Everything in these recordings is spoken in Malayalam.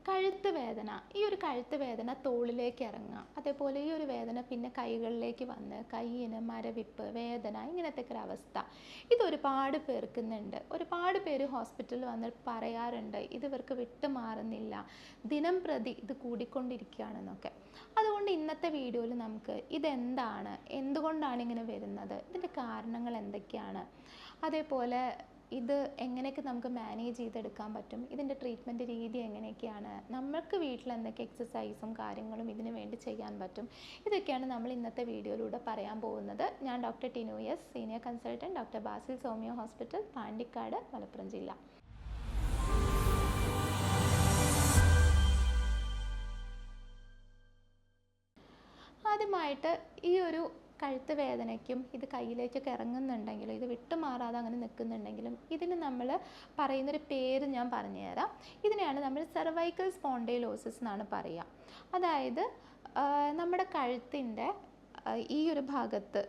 കഴുത്ത് വേദന, ഈ ഒരു കഴുത്ത് വേദന തോളിലേക്ക് ഇറങ്ങുക, അതേപോലെ ഈ ഒരു വേദന പിന്നെ കൈകളിലേക്ക് വന്ന് കയ്യിന് മരവിപ്പ് വേദന ഇങ്ങനത്തെ ഒരു അവസ്ഥ, ഇത് ഒരുപാട് പേർക്കുന്നുണ്ട്. ഒരുപാട് പേര് ഹോസ്പിറ്റലിൽ വന്ന് പറയാറുണ്ട് ഇത് ഇവർക്ക് വിട്ടുമാറുന്നില്ല, ദിനം പ്രതി ഇത് കൂടിക്കൊണ്ടിരിക്കുകയാണെന്നൊക്കെ. അതുകൊണ്ട് ഇന്നത്തെ വീഡിയോയിൽ നമുക്ക് ഇതെന്താണ്, എന്തുകൊണ്ടാണ് ഇങ്ങനെ വരുന്നത്, ഇതിൻ്റെ കാരണങ്ങൾ എന്തൊക്കെയാണ്, അതേപോലെ ഇത് എങ്ങനെയൊക്കെ നമുക്ക് മാനേജ് ചെയ്തെടുക്കാൻ പറ്റും, ഇതിൻ്റെ ട്രീറ്റ്മെൻറ്റ് രീതി എങ്ങനെയൊക്കെയാണ്, നമ്മൾക്ക് വീട്ടിൽ എന്തൊക്കെ എക്സസൈസും കാര്യങ്ങളും ഇതിനു വേണ്ടി ചെയ്യാൻ പറ്റും, ഇതൊക്കെയാണ് നമ്മൾ ഇന്നത്തെ വീഡിയോയിലൂടെ പറയാൻ പോകുന്നത്. ഞാൻ doctor Tinu S, senior consultant, doctor Basil സോമിയോ ഹോസ്പിറ്റൽ, പാണ്ടിക്കാട്, മലപ്പുറം ജില്ല. ആദ്യമായിട്ട് ഈ ഒരു കഴുത്ത് വേദനയ്ക്കും ഇത് കയ്യിലേക്കൊക്കെ ഇറങ്ങുന്നുണ്ടെങ്കിലും ഇത് വിട്ടുമാറാതെ അങ്ങനെ നിൽക്കുന്നുണ്ടെങ്കിലും ഇതിന് നമ്മൾ പറയുന്നൊരു പേര് ഞാൻ പറഞ്ഞുതരാം. ഇതിനെയാണ് നമ്മൾ സെർവൈക്കൽ സ്പോണ്ടൈലോസിസ് എന്നാണ് പറയുക. അതായത് നമ്മുടെ കഴുത്തിൻ്റെ ഈ ഒരു ഭാഗത്ത്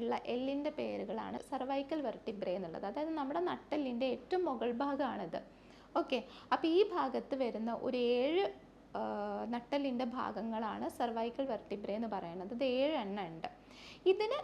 ഉള്ള എല്ലിൻ്റെ പേരുകളാണ് സെർവൈക്കൽ വെർട്ടിബ്രേ എന്നുള്ളത്. അതായത് നമ്മുടെ നട്ടെല്ലിൻ്റെ ഏറ്റവും മുകൾ ഭാഗമാണിത്. ഓക്കെ, അപ്പോൾ ഈ ഭാഗത്ത് വരുന്ന ഒരു 7 നട്ടെല്ലിൻ്റെ ഭാഗങ്ങളാണ് സെർവൈക്കൽ വെർട്ടിബ്രേ എന്ന് പറയുന്നത്. ഇത് 7 എണ്ണം ഉണ്ട്. ഇതിന്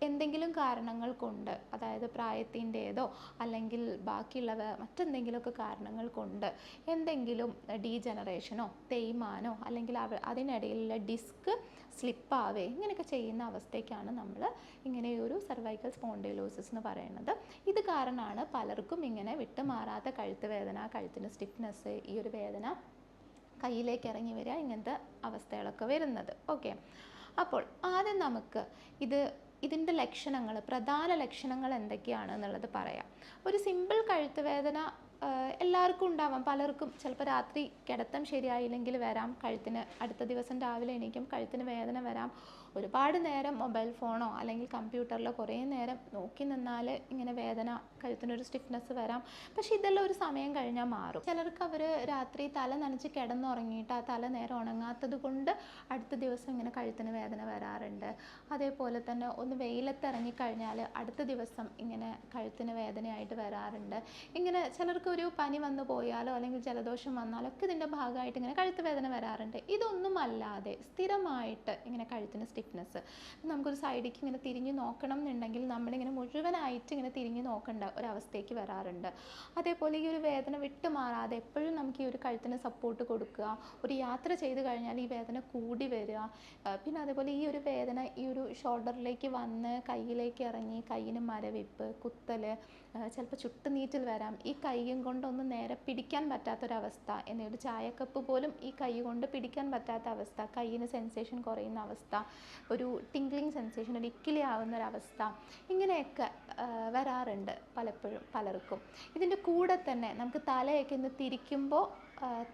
എന്തെങ്കിലും കാരണങ്ങൾ കൊണ്ട്, അതായത് പ്രായത്തിൻ്റേതോ അല്ലെങ്കിൽ ബാക്കിയുള്ളവ മറ്റെന്തെങ്കിലുമൊക്കെ കാരണങ്ങൾ കൊണ്ട് എന്തെങ്കിലും ഡീജനറേഷനോ തേയ്മാനോ അല്ലെങ്കിൽ അതിനിടയിലുള്ള ഡിസ്ക് സ്ലിപ്പാവേ ഇങ്ങനെയൊക്കെ ചെയ്യുന്ന അവസ്ഥയ്ക്കാണ് നമ്മൾ ഇങ്ങനെയൊരു സെർവൈക്കൽ സ്പോണ്ടൈലോസിസ് എന്ന് പറയുന്നത്. ഇത് കാരണമാണ് പലർക്കും ഇങ്ങനെ വിട്ടുമാറാത്ത കഴുത്ത് വേദന, കഴുത്തിന് സ്റ്റിഫ്നെസ്, ഈ ഒരു വേദന കയ്യിലേക്ക് ഇറങ്ങി വരിക, ഇങ്ങനത്തെ അവസ്ഥകളൊക്കെ വരുന്നത്. ഓക്കെ, അപ്പോൾ ആദ്യം നമുക്ക് ഇതിൻ്റെ ലക്ഷണങ്ങൾ, പ്രധാന ലക്ഷണങ്ങൾ എന്തൊക്കെയാണ് എന്നുള്ളത് പറയാം. ഒരു സിമ്പിൾ കഴുത്ത് വേദന എല്ലാവർക്കും ഉണ്ടാവാം. പലർക്കും ചിലപ്പോൾ രാത്രി കിടത്തം ശരിയായില്ലെങ്കിൽ വരാം, കഴുത്തിന് അടുത്ത ദിവസം രാവിലെ എണീക്കും കഴുത്തിന് വേദന വരാം. ഒരുപാട് നേരം മൊബൈൽ ഫോണോ അല്ലെങ്കിൽ കമ്പ്യൂട്ടറിലോ കുറേ നേരം നോക്കി നിന്നാൽ ഇങ്ങനെ വേദന, കഴുത്തിനൊരു സ്റ്റിഫ്നെസ് വരാം. പക്ഷേ ഇതെല്ലാം ഒരു സമയം കഴിഞ്ഞാൽ മാറും. ചിലർക്ക് അവർ രാത്രി തല നനച്ച് കിടന്നുറങ്ങിയിട്ട് ആ തല നേരം ഉണങ്ങാത്തത് കൊണ്ട് അടുത്ത ദിവസം ഇങ്ങനെ കഴുത്തിന് വേദന വരാറുണ്ട്. അതേപോലെ തന്നെ ഒന്ന് വെയിലത്ത് ഇറങ്ങിക്കഴിഞ്ഞാൽ അടുത്ത ദിവസം ഇങ്ങനെ കഴുത്തിന് വേദനയായിട്ട് വരാറുണ്ട്. ഇങ്ങനെ ചിലർക്ക് ഒരു പനി വന്നു പോയാലോ അല്ലെങ്കിൽ ജലദോഷം വന്നാലോ ഒക്കെ ഇതിൻ്റെ ഭാഗമായിട്ട് ഇങ്ങനെ കഴുത്ത് വേദന വരാറുണ്ട്. ഇതൊന്നും അല്ലാതെ സ്ഥിരമായിട്ട് ഇങ്ങനെ കഴുത്തിന് സ്റ്റിഫ്നെസ്, നമുക്കൊരു സൈഡിലേക്ക് ഇങ്ങനെ തിരിഞ്ഞ് നോക്കണം എന്നുണ്ടെങ്കിൽ നമ്മളിങ്ങനെ മുഴുവനായിട്ട് ഇങ്ങനെ തിരിഞ്ഞ് നോക്കേണ്ട ഒരവസ്ഥയ്ക്ക് വരാറുണ്ട്. അതേപോലെ ഈ ഒരു വേദന വിട്ടുമാറാതെ എപ്പോഴും നമുക്ക് ഈ ഒരു കഴുത്തിന് സപ്പോർട്ട് കൊടുക്കുക, ഒരു യാത്ര ചെയ്ത് കഴിഞ്ഞാൽ ഈ വേദന കൂടി വരിക, പിന്നെ അതേപോലെ ഈ ഒരു വേദന ഈ ഒരു ഷോൾഡറിലേക്ക് വന്ന് കയ്യിലേക്ക് ഇറങ്ങി കയ്യിന് മരവിപ്പ്, കുത്തൽ, ചിലപ്പോൾ ചുട്ടുനീറ്റൽ വരാം, ഈ കൈയും കൊണ്ടൊന്നും നേരെ പിടിക്കാൻ പറ്റാത്തൊരവസ്ഥ, എന്നാൽ ഒരു ചായക്കപ്പ് പോലും ഈ കൈ കൊണ്ട് പിടിക്കാൻ പറ്റാത്ത അവസ്ഥ, കയ്യിന് സെൻസേഷൻ കുറയുന്ന അവസ്ഥ, ഒരു ടിംഗ്ലിങ് സെൻസേഷൻ, ഒരു ഇക്കിളി ആവുന്നൊരവസ്ഥ, ഇങ്ങനെയൊക്കെ വരാറുണ്ട് പലർക്കും. ഇതിൻ്റെ കൂടെ തന്നെ നമുക്ക് തലയൊക്കെ ഒന്ന് തിരിക്കുമ്പോൾ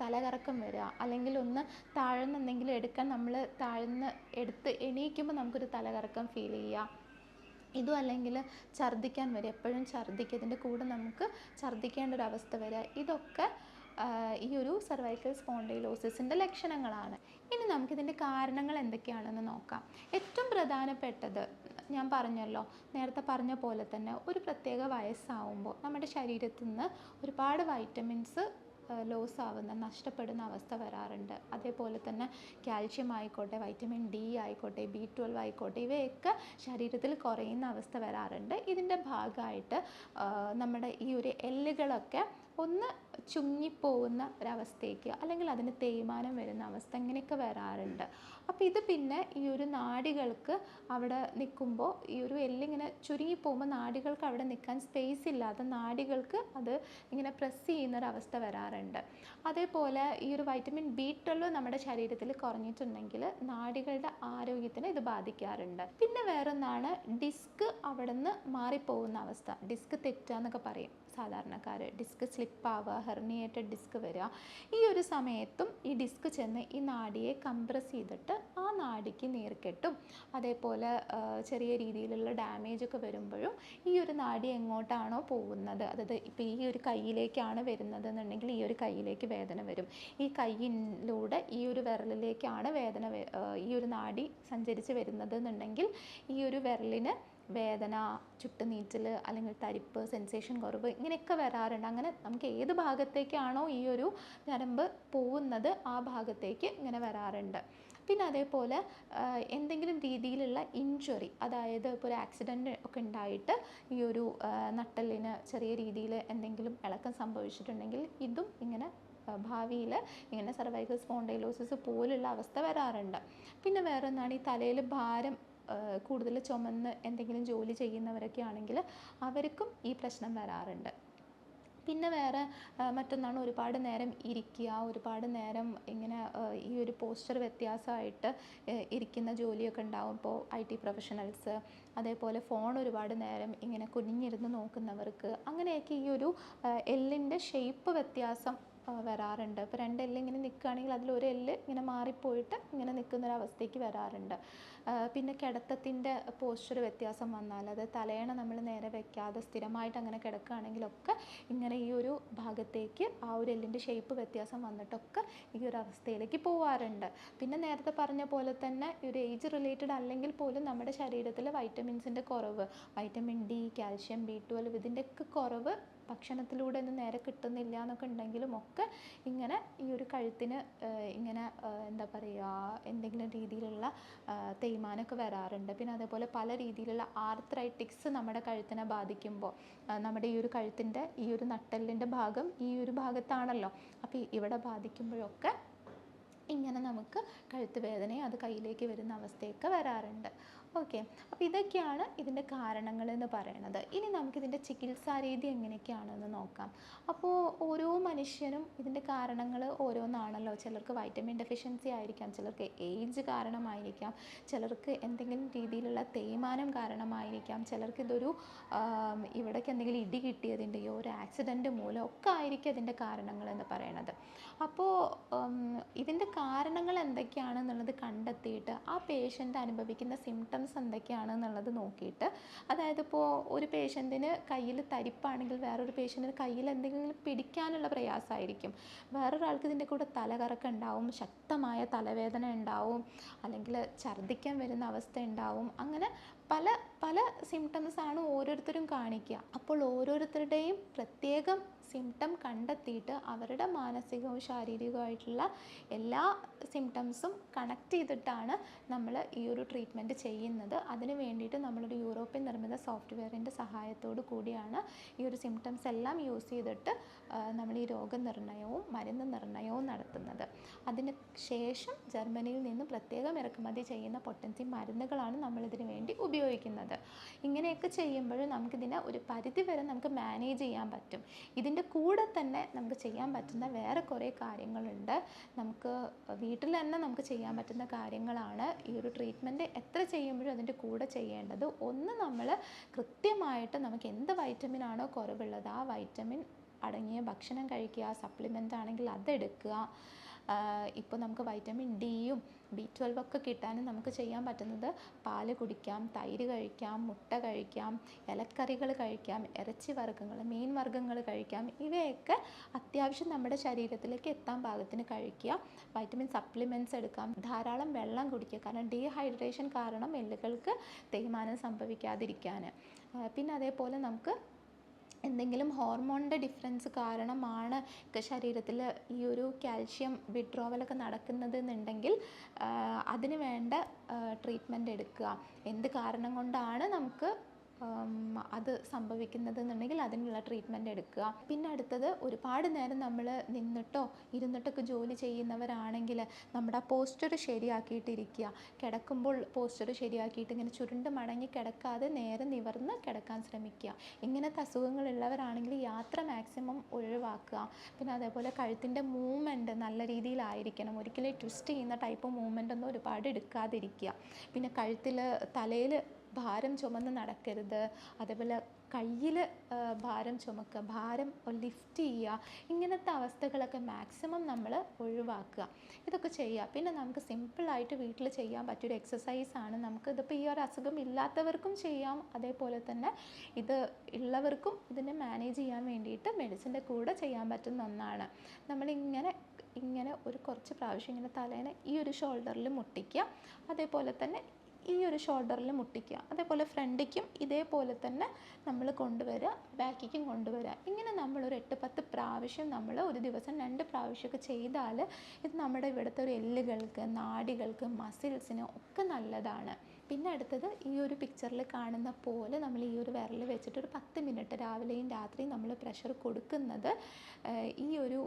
തലകറക്കം വരിക, അല്ലെങ്കിൽ ഒന്ന് താഴ്ന്ന് എന്തെങ്കിലും എടുക്കാൻ നമ്മൾ താഴ്ന്ന് എടുത്ത് എണീക്കുമ്പോൾ നമുക്കൊരു തലകറക്കം ഫീൽ ചെയ്യുക, ഇതും അല്ലെങ്കിൽ ഛർദ്ദിക്കാൻ വരിക, എപ്പോഴും ഛർദ്ദിക്കുക, ഇതിൻ്റെ കൂടെ നമുക്ക് ഛർദ്ദിക്കേണ്ട ഒരു അവസ്ഥ വരിക, ഇതൊക്കെ ഈ ഒരു സെർവൈക്കൽ സ്പോണ്ടൈലോസിസിൻ്റെ ലക്ഷണങ്ങളാണ്. ഇനി നമുക്കിതിൻ്റെ കാരണങ്ങൾ എന്തൊക്കെയാണെന്ന് നോക്കാം. ഏറ്റവും പ്രധാനപ്പെട്ടത് ഞാൻ പറഞ്ഞല്ലോ, നേരത്തെ പറഞ്ഞ പോലെ തന്നെ ഒരു പ്രത്യേക വയസ്സാവുമ്പോൾ നമ്മുടെ ശരീരത്തിൽ നിന്ന് ഒരുപാട് വൈറ്റമിൻസ് ലോസ് ആവുന്ന, നഷ്ടപ്പെടുന്ന അവസ്ഥ വരാറുണ്ട്. അതേപോലെ തന്നെ കാൽഷ്യം ആയിക്കോട്ടെ, വൈറ്റമിൻ ഡി ആയിക്കോട്ടെ, B12 ആയിക്കോട്ടെ, ഇവയൊക്കെ ശരീരത്തിൽ കുറയുന്ന അവസ്ഥ വരാറുണ്ട്. ഇതിൻ്റെ ഭാഗമായിട്ട് നമ്മുടെ ഈ ഒരു എല്ലുകളൊക്കെ ഒന്ന് ചുങ്ങിപ്പോകുന്ന ഒരവസ്ഥയ്ക്ക് അല്ലെങ്കിൽ അതിന് തേയ്മാനം വരുന്ന അവസ്ഥ ഇങ്ങനെയൊക്കെ വരാറുണ്ട്. അപ്പോൾ ഇത് പിന്നെ ഈ ഒരു നാഡികൾക്ക് അവിടെ നിൽക്കുമ്പോൾ ഈ ഒരു എല്ലിങ്ങനെ ചുരുങ്ങിപ്പോകുമ്പോൾ നാഡികൾക്ക് അവിടെ നിൽക്കാൻ സ്പേസ് ഇല്ലാതെ നാഡികൾക്ക് അത് ഇങ്ങനെ പ്രസ് ചെയ്യുന്നൊരവസ്ഥ വരാറുണ്ട്. അതേപോലെ ഈ ഒരു വൈറ്റമിൻ B12 നമ്മുടെ ശരീരത്തിൽ കുറഞ്ഞിട്ടുണ്ടെങ്കിൽ നാഡികളുടെ ആരോഗ്യത്തിന് ഇത് ബാധിക്കാറുണ്ട്. പിന്നെ വേറൊന്നാണ് ഡിസ്ക് അവിടെ നിന്ന് മാറിപ്പോകുന്ന അവസ്ഥ, ഡിസ്ക് തെറ്റുക എന്നൊക്കെ പറയും സാധാരണക്കാർ, ഡിസ്ക് സ്ലിപ്പാവുക, ഹെർണിയേറ്റഡ് ഡിസ്ക് വരിക. ഈ ഒരു സമയത്തും ഈ ഡിസ്ക് ചെന്ന് ഈ നാഡിയെ കംപ്രസ് ചെയ്തിട്ട് ആ നാഡിക്ക് നീർക്കെട്ടും അതേപോലെ ചെറിയ രീതിയിലുള്ള ഡാമേജ് ഒക്കെ വരുമ്പോഴും ഈ ഒരു നാഡി എങ്ങോട്ടാണോ പോകുന്നത്, അതായത് ഇപ്പോൾ ഈ ഒരു കയ്യിലേക്കാണ് വരുന്നത് എന്നുണ്ടെങ്കിൽ ഈ ഒരു കയ്യിലേക്ക് വേദന വരും, ഈ കയ്യിലൂടെ ഈ ഒരു വിരലിലേക്കാണ് വേദന ഈ ഒരു നാഡി സഞ്ചരിച്ച് വരുന്നത് എന്നുണ്ടെങ്കിൽ ഈ ഒരു വിരലിന് വേദന, ചുട്ടുനീറ്റൽ, അല്ലെങ്കിൽ തരിപ്പ്, സെൻസേഷൻ കുറവ്, ഇങ്ങനെയൊക്കെ വരാറുണ്ട്. അങ്ങനെ നമുക്ക് ഏത് ഭാഗത്തേക്കാണോ ഈ ഒരു ഞരമ്പ് പോകുന്നത് ആ ഭാഗത്തേക്ക് ഇങ്ങനെ വരാറുണ്ട്. പിന്നെ അതേപോലെ എന്തെങ്കിലും രീതിയിലുള്ള ഇഞ്ചുറി, അതായത് ഇപ്പോൾ ഒരു ആക്സിഡൻറ്റ് ഒക്കെ ഉണ്ടായിട്ട് ഈ ഒരു നട്ടെല്ലിന് ചെറിയ രീതിയിൽ എന്തെങ്കിലും ഇളക്കം സംഭവിച്ചിട്ടുണ്ടെങ്കിൽ ഇതും ഇങ്ങനെ ഭാവിയിൽ ഇങ്ങനെ സർവൈക്കൽ സ്പോണ്ടൈലോസിസ് പോലുള്ള അവസ്ഥ വരാറുണ്ട്. പിന്നെ വേറെ ഒന്നാണ് ഈ തലയിൽ ഭാരം കൂടുതൽ ചുമന്ന് എന്തെങ്കിലും ജോലി ചെയ്യുന്നവരൊക്കെ ആണെങ്കിൽ അവർക്കും ഈ പ്രശ്നം വരാറുണ്ട്. പിന്നെ വേറെ മറ്റൊന്നാണ് ഒരുപാട് നേരം ഇരിക്കുക, ഒരുപാട് നേരം ഇങ്ങനെ ഈ ഒരു പോസ്ചർ വ്യത്യാസമായിട്ട് ഇരിക്കുന്ന ജോലിയൊക്കെ ഉണ്ടാവും. ഇപ്പോൾ IT പ്രൊഫഷണൽസ്, അതേപോലെ ഫോൺ ഒരുപാട് നേരം ഇങ്ങനെ കുനിഞ്ഞിരുന്ന് നോക്കുന്നവർക്ക്, അങ്ങനെയൊക്കെ ഈ ഒരു എല്ലിൻ്റെ ഷേപ്പ് വ്യത്യാസം വരാറുണ്ട്. ഇപ്പോൾ 2 എല്ല് ഇങ്ങനെ നിൽക്കുകയാണെങ്കിൽ അതിലൊരു എല്ല് ഇങ്ങനെ മാറിപ്പോയിട്ട് ഇങ്ങനെ നിൽക്കുന്നൊരവസ്ഥയ്ക്ക് വരാറുണ്ട്. പിന്നെ കിടത്തത്തിൻ്റെ പോസ്ചർ വ്യത്യാസം വന്നാൽ, അത് തലയണ നമ്മൾ നേരെ വെക്കാതെ സ്ഥിരമായിട്ട് അങ്ങനെ കിടക്കുകയാണെങ്കിലൊക്കെ ഇങ്ങനെ ഈ ഒരു ഭാഗത്തേക്ക് ആ ഒരു എല്ലിൻ്റെ ഷേപ്പ് വ്യത്യാസം വന്നിട്ടൊക്കെ ഈ ഒരു അവസ്ഥയിലേക്ക് പോവാറുണ്ട്. പിന്നെ നേരത്തെ പറഞ്ഞ പോലെ തന്നെ ഈ ഒരു ഏജ് റിലേറ്റഡ് അല്ലെങ്കിൽ പോലും നമ്മുടെ ശരീരത്തിൽ വൈറ്റമിൻസിൻ്റെ കുറവ്, വൈറ്റമിൻ D, കാൽഷ്യം, B12 ഇതിൻ്റെയൊക്കെ കുറവ് ഭക്ഷണത്തിലൂടെ ഒന്നും നേരെ കിട്ടുന്നില്ല എന്നൊക്കെ ഉണ്ടെങ്കിലും ഒക്കെ ഇങ്ങനെ ഈ ഒരു കഴുത്തിന് ഇങ്ങനെ എന്താ പറയുക, എന്തെങ്കിലും രീതിയിലുള്ള തേയ്മാനമൊക്കെ വരാറുണ്ട്. പിന്നെ അതേപോലെ പല രീതിയിലുള്ള ആർത്രൈറ്റിക്സ് നമ്മുടെ കഴുത്തിനെ ബാധിക്കുമ്പോൾ, നമ്മുടെ ഈ ഒരു കഴുത്തിൻ്റെ ഈ ഒരു നട്ടെല്ലിൻ്റെ ഭാഗം ഈ ഒരു ഭാഗത്താണല്ലോ, അപ്പോൾ ഇവിടെ ബാധിക്കുമ്പോഴൊക്കെ ഇങ്ങനെ നമുക്ക് കഴുത്ത് വേദനയും അത് കയ്യിലേക്ക് വരുന്ന അവസ്ഥയൊക്കെ വരാറുണ്ട്. ഓക്കെ, അപ്പോൾ ഇതൊക്കെയാണ് ഇതിൻ്റെ കാരണങ്ങൾ എന്ന് പറയുന്നത്. ഇനി നമുക്കിതിൻ്റെ ചികിത്സാ രീതി എങ്ങനെയൊക്കെയാണെന്ന് നോക്കാം. അപ്പോൾ ഓരോ മനുഷ്യനും ഇതിൻ്റെ കാരണങ്ങൾ ഓരോന്നാണല്ലോ. ചിലർക്ക് വൈറ്റമിൻ ഡെഫിഷ്യൻസി ആയിരിക്കാം, ചിലർക്ക് ഏജ് കാരണമായിരിക്കാം, ചിലർക്ക് എന്തെങ്കിലും രീതിയിലുള്ള തേയ്മാനം കാരണമായിരിക്കാം, ചിലർക്ക് ഇതൊരു ഇവിടേക്ക് എന്തെങ്കിലും ഇടി കിട്ടിയതിൻ്റെയോ ഒരു ആക്സിഡൻറ്റ് മൂലം ഒക്കെ ആയിരിക്കും ഇതിൻ്റെ കാരണങ്ങൾ എന്ന് പറയുന്നത്. അപ്പോൾ ഇതിൻ്റെ കാരണങ്ങൾ എന്തൊക്കെയാണെന്നുള്ളത് കണ്ടെത്തിയിട്ട് ആ പേഷ്യൻ്റ് അനുഭവിക്കുന്ന സിംറ്റംസ് എന്തൊക്കെയാണെന്നുള്ളത് നോക്കിയിട്ട്, അതായത് ഇപ്പോൾ ഒരു പേഷ്യൻറ്റിന് കയ്യിൽ തരിപ്പാണെങ്കിൽ വേറൊരു പേഷ്യൻറ്റിന് കയ്യിൽ എന്തെങ്കിലും പിടിക്കാനുള്ള പ്രയാസമായിരിക്കും, വേറൊരാൾക്ക് ഇതിൻ്റെ കൂടെ തലകറക്കം ഉണ്ടാവും, ശക്തമായ തലവേദന ഉണ്ടാവും, അല്ലെങ്കിൽ ഛർദ്ദിക്കാൻ വരുന്ന അവസ്ഥ ഉണ്ടാവും. അങ്ങനെ പല പല സിംറ്റംസാണ് ഓരോരുത്തരും കാണിക്കുക. അപ്പോൾ ഓരോരുത്തരുടെയും പ്രത്യേകം സിംറ്റം കണ്ടെത്തിയിട്ട് അവരുടെ മാനസികവും ശാരീരികവുമായിട്ടുള്ള എല്ലാ സിംറ്റംസും കണക്ട് ചെയ്തിട്ടാണ് നമ്മൾ ഈ ഒരു ട്രീറ്റ്മെൻറ്റ് ചെയ്യുന്നത്. അതിന് വേണ്ടിയിട്ട് നമ്മളൊരു യൂറോപ്യൻ നിർമ്മിത സോഫ്റ്റ്വെയറിൻ്റെ സഹായത്തോടു കൂടിയാണ് ഈ ഒരു സിംറ്റംസ് എല്ലാം യൂസ് ചെയ്തിട്ട് നമ്മൾ ഈ രോഗനിർണയവും മരുന്ന് നിർണയവും നടത്തുന്നത്. അതിന് ശേഷം ജർമ്മനിയിൽ നിന്ന് പ്രത്യേകം ഇറക്കുമതി ചെയ്യുന്ന പൊട്ടൻസി മരുന്നുകളാണ് നമ്മളിതിന് വേണ്ടി ഉപയോഗിക്കുന്നത്. ഇങ്ങനെയൊക്കെ ചെയ്യുമ്പോൾ നമുക്കിതിനെ ഒരു പരിധി വരെ നമുക്ക് മാനേജ് ചെയ്യാൻ പറ്റും. ഇതിൻ്റെ കൂടെ തന്നെ നമുക്ക് ചെയ്യാൻ പറ്റുന്ന വേറെ കുറേ കാര്യങ്ങളുണ്ട്. നമുക്ക് വീട്ടിൽ തന്നെ നമുക്ക് ചെയ്യാൻ പറ്റുന്ന കാര്യങ്ങളാണ് ഈ ഒരു ട്രീറ്റ്മെൻറ്റ് എത്ര ചെയ്യുമ്പോഴും അതിൻ്റെ കൂടെ ചെയ്യേണ്ടത്. ഒന്ന്, നമ്മൾ കൃത്യമായിട്ട് നമുക്ക് എന്ത് വൈറ്റമിൻ ആണോ കുറവുള്ളത് ആ വൈറ്റമിൻ അടങ്ങിയ ഭക്ഷണം കഴിക്കുക, സപ്ലിമെൻ്റ് ആണെങ്കിൽ അതെടുക്കുക. ഇപ്പോൾ നമുക്ക് വൈറ്റമിൻ ഡിയും B12 ഒക്കെ കിട്ടാനും നമുക്ക് ചെയ്യാൻ പറ്റുന്നത് പാല് കുടിക്കാം, തൈര് കഴിക്കാം, മുട്ട കഴിക്കാം, ഇലക്കറികൾ കഴിക്കാം, ഇറച്ചി വർഗ്ഗങ്ങൾ, മീൻ വർഗ്ഗങ്ങൾ കഴിക്കാം. ഇവയൊക്കെ അത്യാവശ്യം നമ്മുടെ ശരീരത്തിലേക്ക് എത്താൻ പാകത്തിന് കഴിക്കുക. വൈറ്റമിൻ സപ്ലിമെൻറ്റ്സ് എടുക്കാം, ധാരാളം വെള്ളം കുടിക്കുക, കാരണം ഡീഹൈഡ്രേഷൻ കാരണം എല്ലുകൾക്ക് തേയ്മാനം സംഭവിക്കാതിരിക്കാൻ. പിന്നെ അതേപോലെ നമുക്ക് എന്തെങ്കിലും ഹോർമോണിൻ്റെ ഡിഫറൻസ് കാരണമാണ് ശരീരത്തിൽ ഈ ഒരു കാൽഷ്യം വിഡ്രോവലൊക്കെ നടക്കുന്നത് എന്നുണ്ടെങ്കിൽ അതിന് വേണ്ട ട്രീറ്റ്മെൻറ്റ് എടുക്കുക. എന്ത് കാരണം കൊണ്ടാണ് നമുക്ക് അത് സംഭവിക്കുന്നത് എന്നുണ്ടെങ്കിൽ അതിനുള്ള ട്രീറ്റ്മെൻറ്റ് എടുക്കുക. പിന്നെ അടുത്തത്, ഒരുപാട് നേരം നമ്മൾ നിന്നിട്ടോ ഇരുന്നിട്ടൊക്കെ ജോലി ചെയ്യുന്നവരാണെങ്കിൽ നമ്മുടെ പോസ്ചർ ശരിയാക്കിയിട്ടിരിക്കുക. കിടക്കുമ്പോൾ പോസ്ചർ ശരിയാക്കിയിട്ട് ഇങ്ങനെ ചുരുണ്ട് മടങ്ങി കിടക്കാതെ നേരെ നിവർന്ന് കിടക്കാൻ ശ്രമിക്കുക. ഇങ്ങനത്തെ അസുഖങ്ങളുള്ളവരാണെങ്കിൽ യാത്ര മാക്സിമം ഒഴിവാക്കുക. പിന്നെ അതേപോലെ കഴുത്തിൻ്റെ മൂവ്മെൻറ്റ് നല്ല രീതിയിലായിരിക്കണം. ഒരിക്കലും ട്വിസ്റ്റ് ചെയ്യുന്ന ടൈപ്പ് മൂവ്മെൻ്റ് ഒന്നും ഒരുപാട് എടുക്കാതിരിക്കുക. പിന്നെ തലയിൽ ഭാരം ചുമന്ന് നടക്കരുത്. അതേപോലെ കയ്യിൽ ഭാരം ചുമക്കുക, ഭാരം ലിഫ്റ്റ് ചെയ്യുക, ഇങ്ങനത്തെ അവസ്ഥകളൊക്കെ മാക്സിമം നമ്മൾ ഒഴിവാക്കുക. ഇതൊക്കെ ചെയ്യുക. പിന്നെ നമുക്ക് സിമ്പിളായിട്ട് വീട്ടിൽ ചെയ്യാൻ പറ്റിയൊരു എക്സസൈസാണ്. ഇതിപ്പോൾ ഈ ഒരു അസുഖം ഇല്ലാത്തവർക്കും ചെയ്യാം, അതേപോലെ തന്നെ ഇത് ഉള്ളവർക്കും ഇതിനെ മാനേജ് ചെയ്യാൻ വേണ്ടിയിട്ട് മെഡിസിൻ്റെ കൂടെ ചെയ്യാൻ പറ്റുന്ന ഒന്നാണ്. നമ്മളിങ്ങനെ ഒരു കുറച്ച് പ്രാവശ്യം ഇങ്ങനെ തലേനെ ഈ ഒരു ഷോൾഡറിൽ മുട്ടിക്കുക, അതേപോലെ തന്നെ ഈ ഒരു ഷോൾഡറിൽ മുട്ടിക്കുക. അതേപോലെ ഫ്രണ്ടിക്കും ഇതേപോലെ തന്നെ നമ്മൾ കൊണ്ടുവരിക, ബാക്കിക്കും കൊണ്ടുവരിക. ഇങ്ങനെ നമ്മളൊരു 8-10 പ്രാവശ്യം നമ്മൾ ഒരു ദിവസം 2 പ്രാവശ്യമൊക്കെ ചെയ്താൽ ഇത് നമ്മുടെ ഇവിടുത്തെ ഒരു എല്ലുകൾക്ക്, നാഡികൾക്ക്, മസിൽസിന് ഒക്കെ നല്ലതാണ്. പിന്നെ അടുത്തത് ഈ ഒരു പിക്ചറിൽ കാണുന്ന പോലെ നമ്മൾ ഈ ഒരു വിരൽ വെച്ചിട്ട് ഒരു 10 മിനിറ്റ് രാവിലെയും രാത്രിയും നമ്മൾ പ്രഷർ കൊടുക്കുന്നത് ഈ ഒരു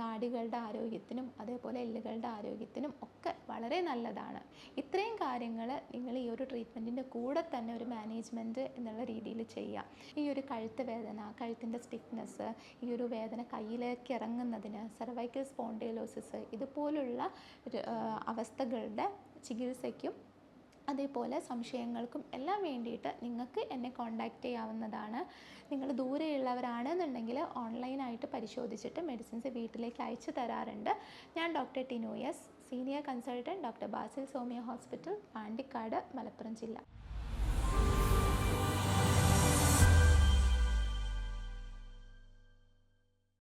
നാഡികളുടെ ആരോഗ്യത്തിനും അതേപോലെ എല്ലുകളുടെ ആരോഗ്യത്തിനും ഒക്കെ വളരെ നല്ലതാണ്. ഇത്രയും കാര്യങ്ങൾ നിങ്ങൾ ഈ ഒരു ട്രീറ്റ്മെൻറ്റിൻ്റെ കൂടെ തന്നെ ഒരു മാനേജ്മെൻറ്റ് എന്നുള്ള രീതിയിൽ ചെയ്യുക. ഈ ഒരു കഴുത്ത് വേദന, കഴുത്തിൻ്റെ സ്റ്റിഫ്നെസ്, ഈ ഒരു വേദന കയ്യിലേക്ക് ഇറങ്ങുന്നതിന്, സെർവൈക്കൽ സ്പോണ്ടൈലോസിസ് ഇതുപോലുള്ള അവസ്ഥകളുടെ ചികിത്സയ്ക്കും അതേപോലെ സംശയങ്ങൾക്കും എല്ലാം വേണ്ടിയിട്ട് നിങ്ങൾക്ക് എന്നെ കോൺടാക്റ്റ് ചെയ്യാവുന്നതാണ്. നിങ്ങൾ ദൂരെയുള്ളവരാണെന്നുണ്ടെങ്കിൽ ഓൺലൈനായിട്ട് പരിശോധിച്ചിട്ട് മെഡിസിൻസ് വീട്ടിലേക്ക് അയച്ചു തരാറുണ്ട്. ഞാൻ doctor Tinu S, senior consultant, doctor Basil സോമിയ ഹോസ്പിറ്റൽ, പാണ്ടിക്കാട്, മലപ്പുറം ജില്ല.